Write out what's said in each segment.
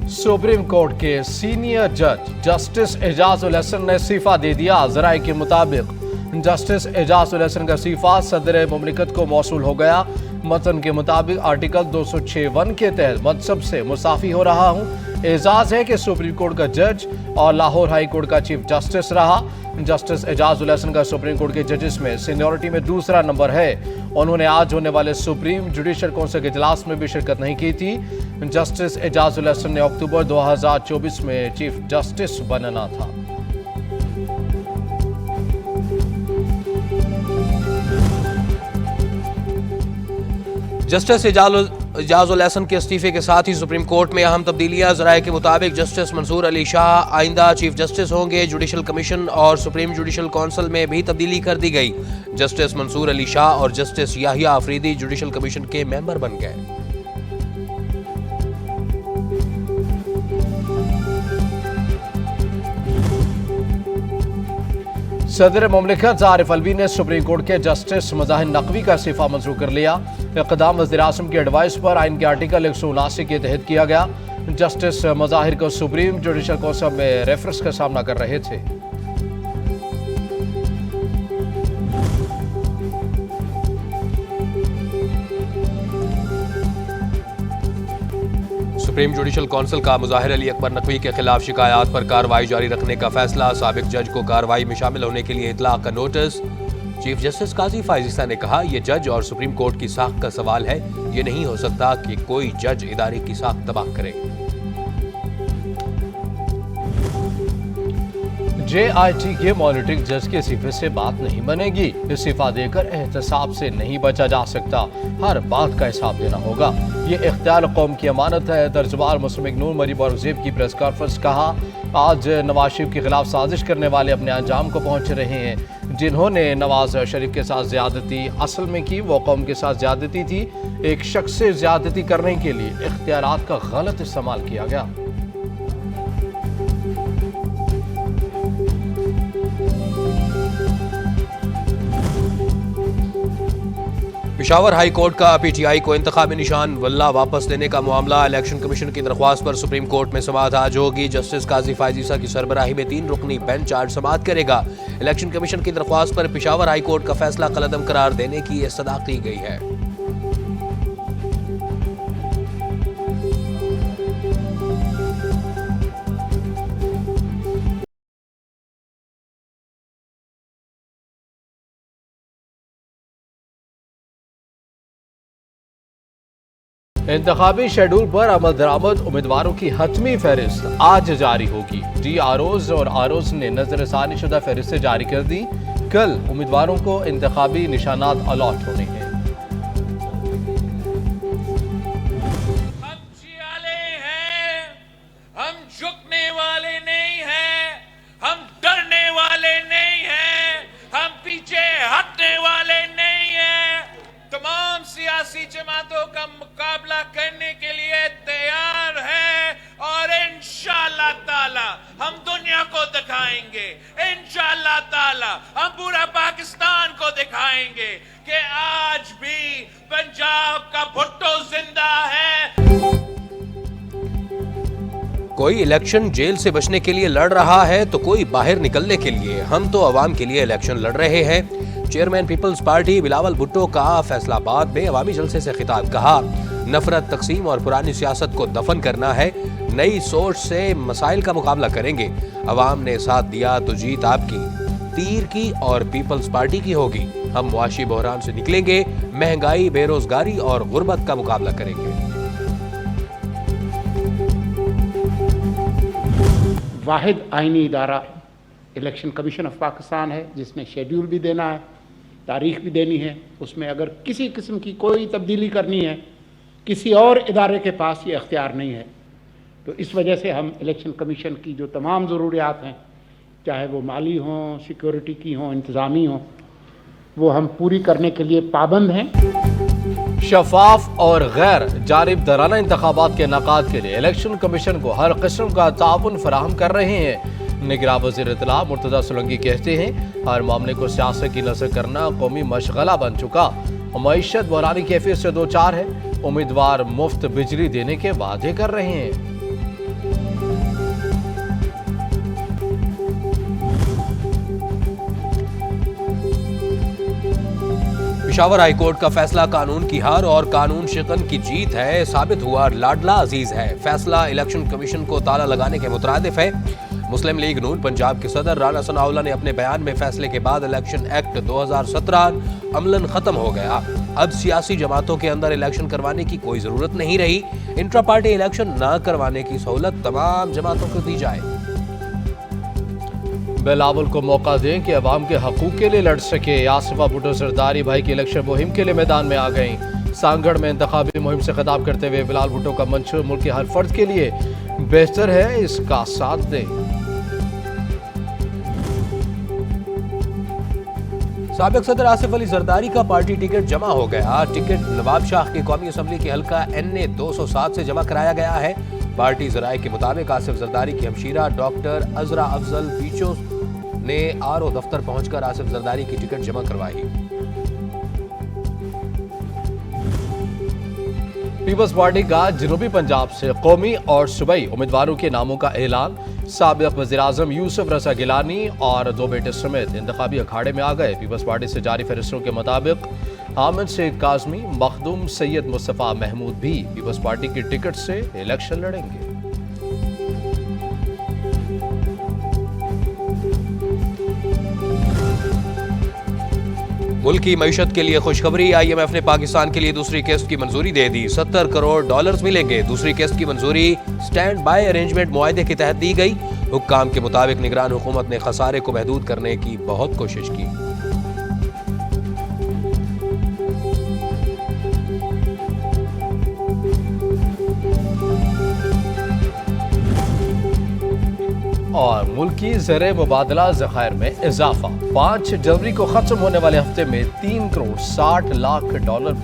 Supreme court के senior जज justice Ejazul Hasan ने इस्तीफा दे दिया। ज़राए के मुताबिक जस्टिस एजाजुल हसन का इस्तीफा सदर मुमलिकत को मौसूल हो गया। मतन के मुताबिक आर्टिकल 206(1) के तहत मनसब से मुसाफी हो रहा हूँ। एजाज है कि सुप्रीम कोर्ट का जज और लाहौर हाई कोर्ट का चीफ जस्टिस रहा। जस्टिस एजाजुल हसन का सुप्रीम कोर्ट के जजेस में सीनियरिटी में दूसरा नंबर है। उन्होंने आज होने वाले सुप्रीम जुडिशल काउंसिल के इजलास में भी शिरकत नहीं की थी। जस्टिस एजाजुल हसन ने अक्टूबर 2024 में चीफ जस्टिस बनना था। जस्टिस एजाजुल हसन के इस्तीफे के साथ ही सुप्रीम कोर्ट में अहम तब्दीलियां। ज़राए के मुताबिक जस्टिस मंसूर अली शाह आइंदा चीफ जस्टिस होंगे। जुडिशल कमीशन और सुप्रीम जुडिशल काउंसिल में भी तब्दीली कर दी गई। जस्टिस मंसूर अली शाह और justice Yahya Afridi judicial commission के मेंबर बन गए। सदर मुमलिकत आरिफ अलवी ने सुप्रीम कोर्ट के जस्टिस मज़ाहिर नकवी का इस्तीफा मंजूर कर लिया। इक़दाम वज़ीर-ए-आज़म की एडवाइस पर आइन के आर्टिकल 179 के तहत किया गया। जस्टिस मज़ाहिर को सुप्रीम जुडिशल काउंसिल में रेफरेंस का सामना कर रहे थे। सुप्रीम जुडिशल काउंसिल का मुज़ाहिर अली अकबर नकवी के खिलाफ शिकायत पर कार्रवाई जारी रखने का फैसला। साबिक जज को कार्रवाई में शामिल होने के लिए इतला का नोटिस। चीफ जस्टिस काजी फायजीसा ने कहा, यह जज और सुप्रीम कोर्ट की साख का सवाल है। ये नहीं हो सकता कि कोई जज इदारे की साख तबाह करे। JIT के मॉनिटरिंग जज के इस्तीफे से बात नहीं बनेगी। इस्तीफा देकर एहतसाब से नहीं बचा जा सकता। हर बात का हिसाब देना होगा। ये इख्तियार कौम की अमानत है। तर्जुमान मुस्लिम नूर मरीब औरंगजेब की प्रेस कॉन्फ्रेंस। कहा, आज नवाज शरीफ के खिलाफ साजिश करने वाले अपने अंजाम को पहुंच रहे हैं। जिन्होंने नवाज शरीफ के साथ ज्यादती असल में की, वो कौम के साथ ज्यादती थी। एक शख्स से ज्यादती करने के लिए इख्तियारात का गलत इस्तेमाल किया गया। पेशावर हाई कोर्ट का PTI को इंतखाबी निशान वल्ला वापस लेने का मामला। इलेक्शन कमीशन की दरख्वास्त पर सुप्रीम कोर्ट में समाअत आज होगी। जस्टिस काजी फायजीसा की सरबराही में 3 रुकनी बेंच आज समाअत करेगा। इलेक्शन कमीशन की दरख्वास्त पर पेशावर हाई कोर्ट का फैसला कलअदम करार देने की इस्तदा की गई है। इंतखाबी शेड्यूल पर अमल दरामद उम्मीदवारों की हतमी फहरिस्त आज जारी होगी। DROs और ROs ने नजरसानी शुदा फहरिस्तें जारी कर दी। कल उम्मीदवारों को इंतखाबी निशानात अलॉट होने हैं। हम जियाले हैं, हम झुकने वाले नहीं हैं, हम डरने वाले नहीं हैं, हम पीछे हटने वाले नहीं हैं। तमाम सियासी जमातों का मुकाबला करने के लिए तैयार है और इंशाअल्लाह ताला हम दुनिया को दिखाएंगे। इंशाअल्लाह ताला हम पूरा पाकिस्तान को दिखाएंगे कि आज भी पंजाब का भुट्टो जिंदा है। कोई इलेक्शन जेल से बचने के लिए लड़ रहा है तो कोई बाहर निकलने के लिए। हम तो अवाम के लिए इलेक्शन लड़ रहे हैं। चेयरमैन पीपल्स पार्टी बिलावल भुट्टो का फैसलाबाद में अवामी जलसे से खिताब। कहा, नफरत, तकसीम और पुरानी सियासत को दफन करना है। नई सोच से मसाइल का मुकाबला करेंगे। अवाम ने साथ दिया तो जीत आपकी, तीर की और पीपल्स पार्टी की होगी। हम मुआशी बहरान से निकलेंगे। महंगाई, बेरोजगारी और गुर्बत का मुकाबला करेंगे। वाहिद आइनी इदारा इलेक्शन कमीशन ऑफ पाकिस्तान है, जिसने शेड्यूल भी देना है, तारीख भी देनी है। उसमें अगर किसी किस्म की कोई तब्दीली करनी है, किसी और इदारे के पास ये अख्तियार नहीं है। तो इस वजह से हम इलेक्शन कमीशन की जो तमाम ज़रूरियात हैं, चाहे वो माली हों, सिक्योरिटी की हों, इंतज़ामी हों, वो हम पूरी करने के लिए पाबंद हैं। शफाफ और गैर जानिबदाराना इंतखाबात के इनेकाद के लिए इलेक्शन कमीशन को हर किस्म का ताउन फराहम कर रहे हैं। निगरान वज़ीर इत्तला मुर्तज़ा सोलंकी कहते हैं, हर मामले को सियासत की नज़र करना कौमी मशगला बन चुका। मईशत बहरानी कैफियत से दो चार है। उम्मीदवार मुफ्त बिजली देने के वादे कर रहे हैं। पिशावर हाई कोर्ट का फैसला कानून की हार और कानून शिकन की जीत है। साबित हुआ लाडला अजीज है। फैसला इलेक्शन कमीशन को ताला लगाने के मुतरादिफ है। मुस्लिम लीग नून पंजाब के सदर राना सनाउल्लाह ने अपने बयान में फैसले के बाद इलेक्शन एक्ट 2017 अमलन खत्म हो गया। अब सियासी जमातों के अंदर इलेक्शन करवाने की कोई जरूरत नहीं रही। इंट्रा पार्टी इलेक्शन न करवाने की सहूलत तमाम जमातों को दी जाए। बिलावल को मौका दें कि अवाम के हकूक के लिए लड़ सके। आसिफा भुट्टो जरदारी भाई की इलेक्शन मुहिम के लिए मैदान में आ गई। सांगड़ में इंतखाबी मुहिम से खिताब करते हुए बिलावल भुट्टो का मंशूर मुल्क के हर फर्द के लिए बेहतर है, इसका साथ दें। साबिक सदर आसिफ अली जरदारी का पार्टी टिकट जमा हो गया। टिकट नवाब शाह की कौमी असम्बली के हल्का NA 207 से जमा कराया गया है। पार्टी जराये के मुताबिक आसिफ जरदारी की हमशीरा डॉक्टर अजरा अफजल पीचो ने RO दफ्तर पहुंचकर आसिफ जरदारी की टिकट जमा करवाई। पीपल्स पार्टी का जनूबी पंजाब से कौमी और सूबाई उम्मीदवारों के नामों का ऐलान। साबिक वज़ीर-ए-आज़म यूसुफ रज़ा गिलानी और 2 बेटे समेत इंतखाबी अखाड़े में आ गए। पीपल्स पार्टी से जारी फहरिस्तों के मुताबिक हामिद सईद काज़मी, मखदूम सैयद मुस्तफ़ा महमूद भी पीपल्स पार्टी की टिकट से इलेक्शन लड़ेंगे। मुल्क की मईशत के लिए खुशखबरी। IMF ने पाकिस्तान के लिए दूसरी किस्त की मंजूरी दे दी। $70 करोड़ मिलेंगे। दूसरी किस्त की मंजूरी स्टैंड बाय अरेंजमेंट मुआहदे के तहत दी गई। हुक्काम के मुताबिक निगरान हुकूमत ने खसारे को महदूद करने की बहुत कोशिश की। और मुल्क की ज़र मुबादला ज़खायर में इजाफा। 5 जनवरी को खत्म होने वाले हफ्ते में $3 करोड़ 60 लाख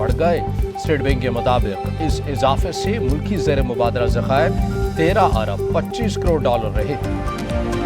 बढ़ गए। स्टेट बैंक के मुताबिक इस इजाफे से मुल्की ज़र मुबादला ज़खायर $13 अरब 25 करोड़ रहे।